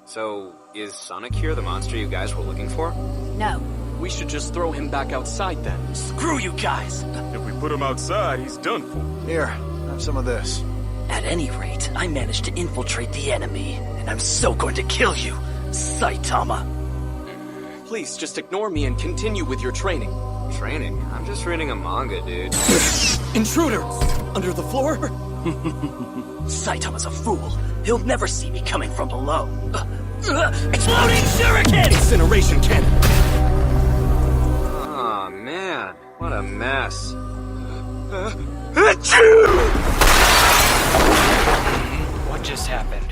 So, is Sonic here the monster you guys were looking for? No. We should just throw him back outside then. Screw you guys! If we put him outside, he's done for. Here, have some of this. At any rate, I managed to infiltrate the enemy, and I'm so going to kill you, Saitama. Please, just ignore me and continue with your training. Training? I'm just reading a manga, dude. Intruder! Under the floor? Saitama's a fool. He'll never see me coming from below. Exploding shuriken! Incineration cannon! Aw, man. What a mess. What just happened?